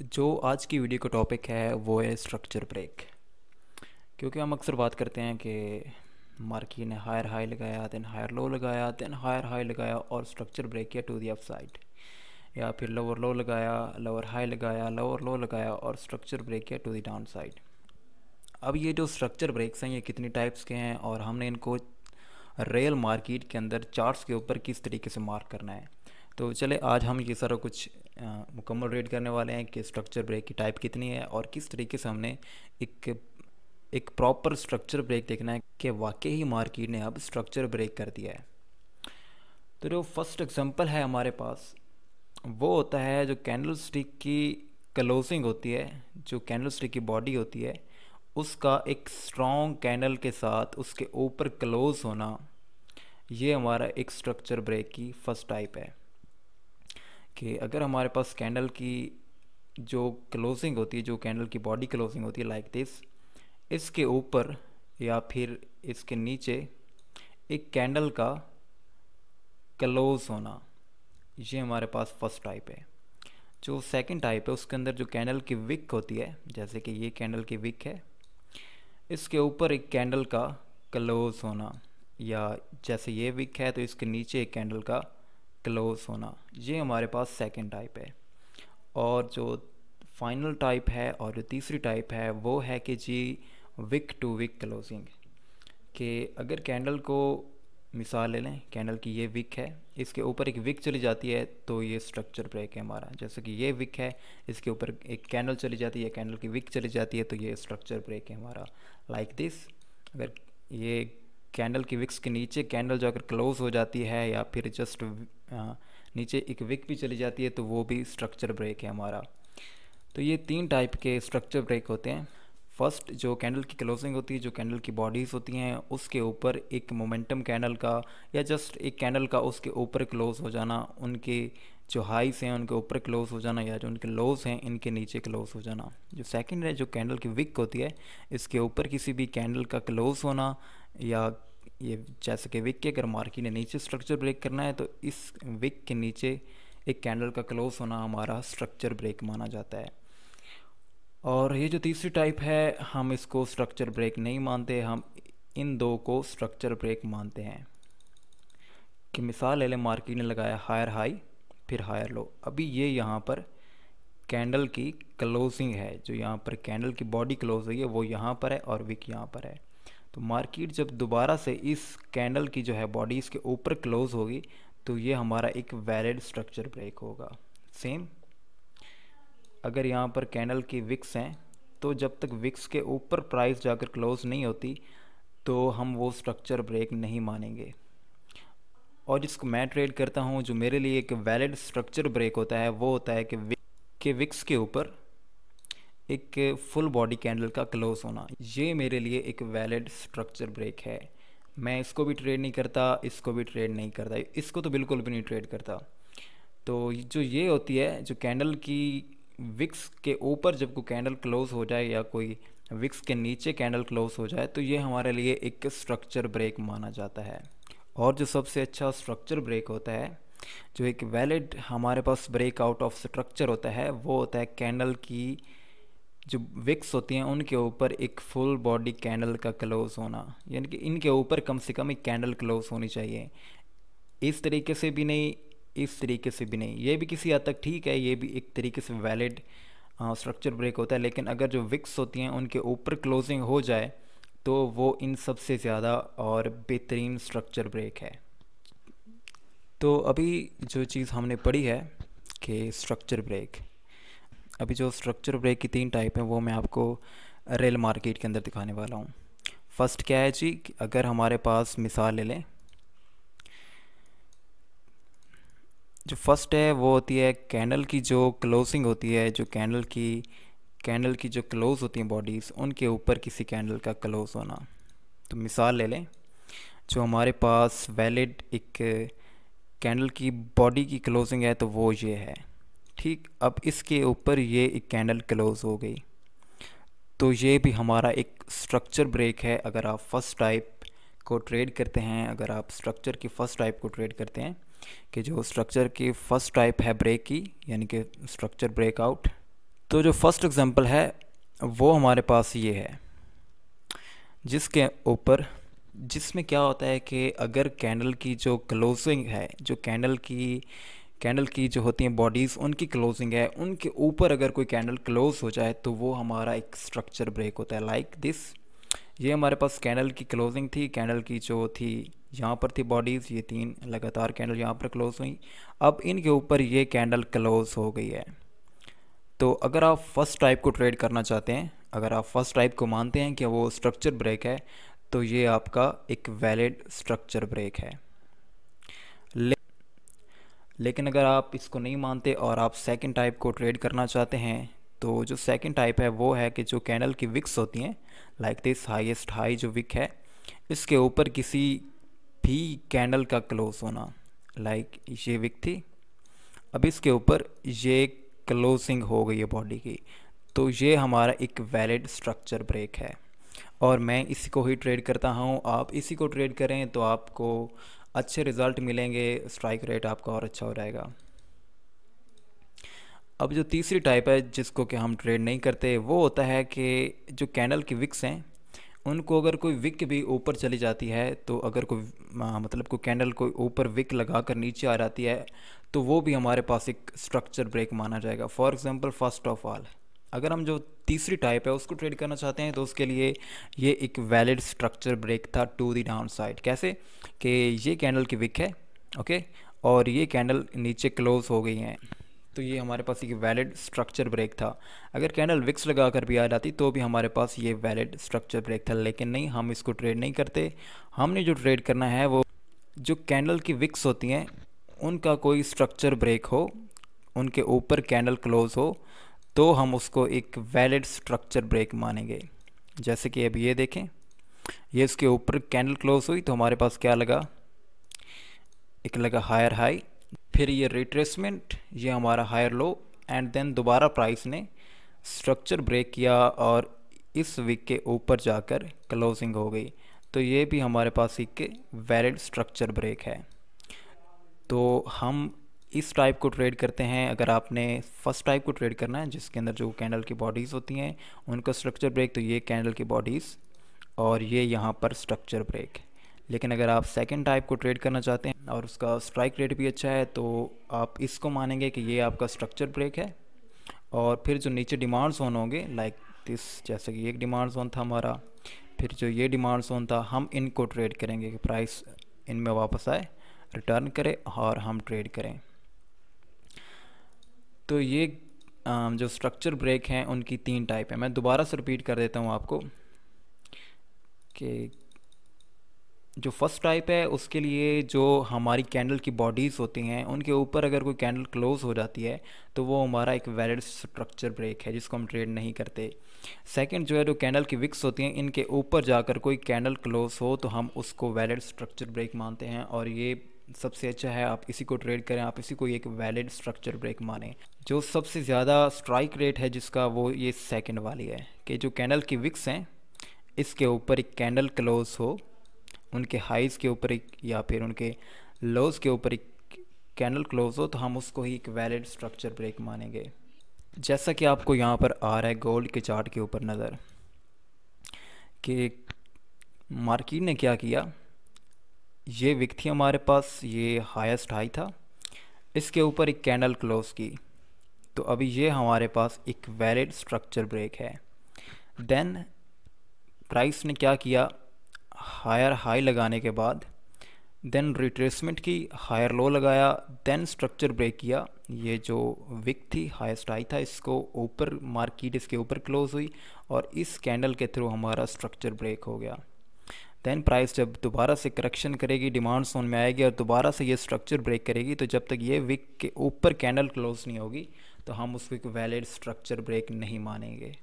जो आज की वीडियो का टॉपिक है वो है स्ट्रक्चर ब्रेक। क्योंकि हम अक्सर बात करते हैं कि मार्केट ने हायर हाई लगाया, देन हायर लो लगाया, देन हायर हाई लगाया और स्ट्रक्चर ब्रेक किया टू दी अप साइड, या फिर लोअर लो लगाया, लोअर हाई लगाया, लोअर लो लगाया और स्ट्रक्चर ब्रेक किया टू दी डाउन साइड। अब ये जो स्ट्रक्चर ब्रेक्स हैं ये कितनी टाइप्स के हैं और हमने इनको रियल मार्केट के अंदर चार्ट्स के ऊपर किस तरीके से मार्क करना है। तो चले आज हम ये सारा कुछ मुकम्मल रेड करने वाले हैं कि स्ट्रक्चर ब्रेक की टाइप कितनी है और किस तरीके से हमने एक एक प्रॉपर स्ट्रक्चर ब्रेक देखना है कि वाकई ही मार्केट ने अब स्ट्रक्चर ब्रेक कर दिया है। तो जो फर्स्ट एग्जांपल है हमारे पास वो होता है जो कैंडल स्टिक की क्लोजिंग होती है, जो कैंडल स्टिक की बॉडी होती है उसका एक स्ट्रॉन्ग कैंडल के साथ उसके ऊपर क्लोज होना। ये हमारा एक स्ट्रक्चर ब्रेक की फर्स्ट टाइप है कि अगर हमारे पास कैंडल की जो क्लोजिंग होती है, जो कैंडल की बॉडी क्लोजिंग होती है लाइक दिस, इसके ऊपर या फिर इसके नीचे एक कैंडल का क्लोज होना, ये हमारे पास फर्स्ट टाइप है। जो सेकंड टाइप है उसके अंदर जो कैंडल की विक होती है, जैसे कि ये कैंडल की विक है, इसके ऊपर एक कैंडल का क्लोज होना, या जैसे ये विक है तो इसके नीचे एक कैंडल का क्लोज होना, ये हमारे पास सेकंड टाइप है। और जो फाइनल टाइप है और जो तीसरी टाइप है वो है कि जी विक टू विक क्लोजिंग, कि अगर कैंडल को मिसाल ले लें, कैंडल की ये विक है, इसके ऊपर एक विक चली जाती है तो ये स्ट्रक्चर ब्रेक है हमारा। जैसे कि ये विक है, इसके ऊपर एक कैंडल चली जाती है, कैंडल की विक चली जाती है तो ये स्ट्रक्चर ब्रेक है हमारा लाइक दिस। अगर ये कैंडल की विक्स के नीचे कैंडल जो अगर क्लोज हो जाती है या फिर जस्ट नीचे एक विक भी चली जाती है तो वो भी स्ट्रक्चर ब्रेक है हमारा। तो ये तीन टाइप के स्ट्रक्चर ब्रेक होते हैं। फर्स्ट जो कैंडल की क्लोजिंग होती है, जो कैंडल की बॉडीज़ होती हैं उसके ऊपर एक मोमेंटम कैंडल का या जस्ट एक कैंडल का उसके ऊपर क्लोज हो जाना, उनके जो हाइस हैं उनके ऊपर क्लोज हो जाना, या जो उनके लोज हैं इनके नीचे क्लोज हो जाना। जो सेकंड है जो कैंडल की विक होती है, इसके ऊपर किसी भी कैंडल का क्लोज होना, या ये जैसे कि विक के अगर मार्केट ने नीचे स्ट्रक्चर ब्रेक करना है तो इस विक के नीचे एक कैंडल का क्लोज होना हमारा स्ट्रक्चर ब्रेक माना जाता है। और ये जो तीसरी टाइप है हम इसको स्ट्रक्चर ब्रेक नहीं मानते, हम इन दो को स्ट्रक्चर ब्रेक मानते हैं। कि मिसाल ले लें, मार्केट ने लगाया हायर हाई फिर हायर लो, अभी ये यहाँ पर कैंडल की क्लोजिंग है, जो यहाँ पर कैंडल की बॉडी क्लोज हुई है वो यहाँ पर है और विक यहाँ पर है। तो मार्केट जब दोबारा से इस कैंडल की जो है बॉडी इसके ऊपर क्लोज होगी तो ये हमारा एक वैलिड स्ट्रक्चर ब्रेक होगा। सेम अगर यहाँ पर कैंडल की विक्स हैं तो जब तक विक्स के ऊपर प्राइस जाकर क्लोज नहीं होती तो हम वो स्ट्रक्चर ब्रेक नहीं मानेंगे। और जिसको मैं ट्रेड करता हूँ, जो मेरे लिए एक वैलिड स्ट्रक्चर ब्रेक होता है वो होता है कि विक्स के ऊपर एक फुल बॉडी कैंडल का क्लोज होना, ये मेरे लिए एक वैलिड स्ट्रक्चर ब्रेक है। मैं इसको भी ट्रेड नहीं करता, इसको भी ट्रेड नहीं करता, इसको तो बिल्कुल भी नहीं ट्रेड करता। तो जो ये होती है, जो कैंडल की विक्स के ऊपर जब कोई कैंडल क्लोज हो जाए या कोई विक्स के नीचे कैंडल क्लोज हो जाए तो ये हमारे लिए एक स्ट्रक्चर ब्रेक माना जाता है। और जो सबसे अच्छा स्ट्रक्चर ब्रेक होता है, जो एक वैलिड हमारे पास ब्रेक आउट ऑफ स्ट्रक्चर होता है, वो होता है कैंडल की जो विक्स होती हैं उनके ऊपर एक फुल बॉडी कैंडल का क्लोज होना, यानी कि इनके ऊपर कम से कम एक कैंडल क्लोज होनी चाहिए। इस तरीके से भी नहीं, इस तरीके से भी नहीं, ये भी किसी हद तक ठीक है, ये भी एक तरीके से वैलिड स्ट्रक्चर ब्रेक होता है। लेकिन अगर जो विक्स होती हैं उनके ऊपर क्लोजिंग हो जाए तो वो इन सबसे ज़्यादा और बेहतरीन स्ट्रक्चर ब्रेक है। तो अभी जो चीज़ हमने पढ़ी है कि स्ट्रक्चर ब्रेक, अभी जो स्ट्रक्चर ब्रेक की तीन टाइप है वो मैं आपको रेल मार्केट के अंदर दिखाने वाला हूँ। फर्स्ट क्या है जी, अगर हमारे पास मिसाल ले लें, जो फर्स्ट है वो होती है कैंडल की जो क्लोजिंग होती है, जो कैंडल की जो क्लोज होती हैं बॉडीज़ उनके ऊपर किसी कैंडल का क्लोज होना। तो मिसाल ले लें, जो हमारे पास वैलिड एक कैंडल की बॉडी की क्लोजिंग है तो वो ये है, ठीक। अब इसके ऊपर ये एक कैंडल क्लोज हो गई तो ये भी हमारा एक स्ट्रक्चर ब्रेक है। अगर आप फर्स्ट टाइप को ट्रेड करते हैं, अगर आप स्ट्रक्चर की फ़र्स्ट टाइप को ट्रेड करते हैं, कि जो स्ट्रक्चर की फ़र्स्ट टाइप है ब्रेक की, यानी कि स्ट्रक्चर ब्रेकआउट, तो जो फर्स्ट एग्जांपल है वो हमारे पास ये है, जिसके ऊपर जिसमें क्या होता है कि अगर कैंडल की जो क्लोजिंग है, जो कैंडल की जो होती हैं बॉडीज़, उनकी क्लोजिंग है, उनके ऊपर अगर कोई कैंडल क्लोज हो जाए तो वो हमारा एक स्ट्रक्चर ब्रेक होता है। लाइक दिस, ये हमारे पास कैंडल की क्लोजिंग थी, कैंडल की जो थी यहाँ पर थी बॉडीज़, ये 3 लगातार कैंडल यहाँ पर क्लोज हुई। अब इनके ऊपर ये कैंडल क्लोज हो गई है। तो अगर आप फर्स्ट टाइप को ट्रेड करना चाहते हैं, अगर आप फर्स्ट टाइप को मानते हैं कि वो स्ट्रक्चर ब्रेक है, तो ये आपका एक वैलिड स्ट्रक्चर ब्रेक है। लेकिन अगर आप इसको नहीं मानते और आप सेकंड टाइप को ट्रेड करना चाहते हैं, तो जो सेकंड टाइप है वो है कि जो कैंडल की विक्स होती हैं, लाइक दिस हाईएस्ट हाई जो विक है, इसके ऊपर किसी भी कैंडल का क्लोज होना, लाइक ये विक थी, अब इसके ऊपर ये क्लोजिंग हो गई है बॉडी की, तो ये हमारा एक वैलिड स्ट्रक्चर ब्रेक है। और मैं इसी को ही ट्रेड करता हूँ, आप इसी को ट्रेड करें तो आपको अच्छे रिज़ल्ट मिलेंगे, स्ट्राइक रेट आपका और अच्छा हो जाएगा। अब जो तीसरी टाइप है जिसको कि हम ट्रेड नहीं करते, वो होता है कि जो कैंडल की विक्स हैं, उनको अगर कोई विक भी ऊपर चली जाती है, तो अगर कोई मतलब कोई कैंडल कोई ऊपर विक लगा कर नीचे आ जाती है, तो वो भी हमारे पास एक स्ट्रक्चर ब्रेक माना जाएगा। For example first of all, अगर हम जो तीसरी टाइप है उसको ट्रेड करना चाहते हैं, तो उसके लिए ये एक वैलिड स्ट्रक्चर ब्रेक था टू द डाउन साइड। कैसे कि ये कैंडल की विक है, ओके, और ये कैंडल नीचे क्लोज हो गई हैं, तो ये हमारे पास एक वैलिड स्ट्रक्चर ब्रेक था। अगर कैंडल विक्स लगा कर भी आ जाती तो भी हमारे पास ये वैलिड स्ट्रक्चर ब्रेक था, लेकिन नहीं, हम इसको ट्रेड नहीं करते। हमने जो ट्रेड करना है वो जो कैंडल की विक्स होती हैं उनका कोई स्ट्रक्चर ब्रेक हो, उनके ऊपर कैंडल क्लोज हो, तो हम उसको एक वैलिड स्ट्रक्चर ब्रेक मानेंगे। जैसे कि अब ये देखें, ये इसके ऊपर कैंडल क्लोज हुई तो हमारे पास क्या लगा, एक लगा हायर हाई, फिर ये रिट्रेसमेंट, ये हमारा हायर लो, एंड देन दोबारा प्राइस ने स्ट्रक्चर ब्रेक किया और इस वीक के ऊपर जाकर क्लोजिंग हो गई, तो ये भी हमारे पास एक वैलिड स्ट्रक्चर ब्रेक है। तो हम इस टाइप को ट्रेड करते हैं। अगर आपने फर्स्ट टाइप को ट्रेड करना है जिसके अंदर जो कैंडल की बॉडीज़ होती हैं उनका स्ट्रक्चर ब्रेक, तो ये कैंडल की बॉडीज़ और ये यहाँ पर स्ट्रक्चर ब्रेक। लेकिन अगर आप सेकंड टाइप को ट्रेड करना चाहते हैं और उसका स्ट्राइक रेट भी अच्छा है, तो आप इसको मानेंगे कि ये आपका स्ट्रक्चर ब्रेक है। और फिर जो नीचे डिमांड जोन होंगे, लाइक दिस, जैसे कि एक डिमांड जोन था हमारा, फिर जो ये डिमांड जोन था, हम इनको ट्रेड करेंगे कि प्राइस इनमें वापस आए, रिटर्न करे और हम ट्रेड करें। तो ये जो स्ट्रक्चर ब्रेक हैं उनकी 3 टाइप है। मैं दोबारा से रिपीट कर देता हूँ आपको कि जो फर्स्ट टाइप है उसके लिए जो हमारी कैंडल की बॉडीज़ होती हैं उनके ऊपर अगर कोई कैंडल क्लोज हो जाती है तो वो हमारा एक वैलिड स्ट्रक्चर ब्रेक है जिसको हम ट्रेड नहीं करते। सेकंड जो है, जो कैंडल की विक्स होती हैं इनके ऊपर जाकर कोई कैंडल क्लोज हो तो हम उसको वैलिड स्ट्रक्चर ब्रेक मानते हैं, और ये सबसे अच्छा है, आप इसी को ट्रेड करें, आप इसी को एक वैलिड स्ट्रक्चर ब्रेक माने। जो सबसे ज़्यादा स्ट्राइक रेट है जिसका, वो ये सेकेंड वाली है कि जो कैंडल की विक्स हैं इसके ऊपर एक कैंडल क्लोज हो, उनके हाइज़ के ऊपर एक या फिर उनके लोज़ के ऊपर एक कैंडल क्लोज हो, तो हम उसको ही एक वैलिड स्ट्रक्चर ब्रेक मानेंगे। जैसा कि आपको यहाँ पर आ रहा है गोल्ड के चार्ट के ऊपर नज़र, कि मार्केट ने क्या किया, ये विक थी हमारे पास, ये हाईएस्ट हाई था, इसके ऊपर एक कैंडल क्लोज की, तो अभी ये हमारे पास एक वैलिड स्ट्रक्चर ब्रेक है। देन प्राइस ने क्या किया, हायर हाई लगाने के बाद देन रिट्रेसमेंट की, हायर लो लगाया, देन स्ट्रक्चर ब्रेक किया। ये जो विक थी हाईएस्ट हाई था, इसको ऊपर मार्केट इसके ऊपर क्लोज हुई और इस कैंडल के थ्रू हमारा स्ट्रक्चर ब्रेक हो गया। देन प्राइस जब दोबारा से करेक्शन करेगी, डिमांड जोन में आएगी और दोबारा से ये स्ट्रक्चर ब्रेक करेगी, तो जब तक ये विक के ऊपर कैंडल क्लोज नहीं होगी तो हम उसको एक वैलिड स्ट्रक्चर ब्रेक नहीं मानेंगे।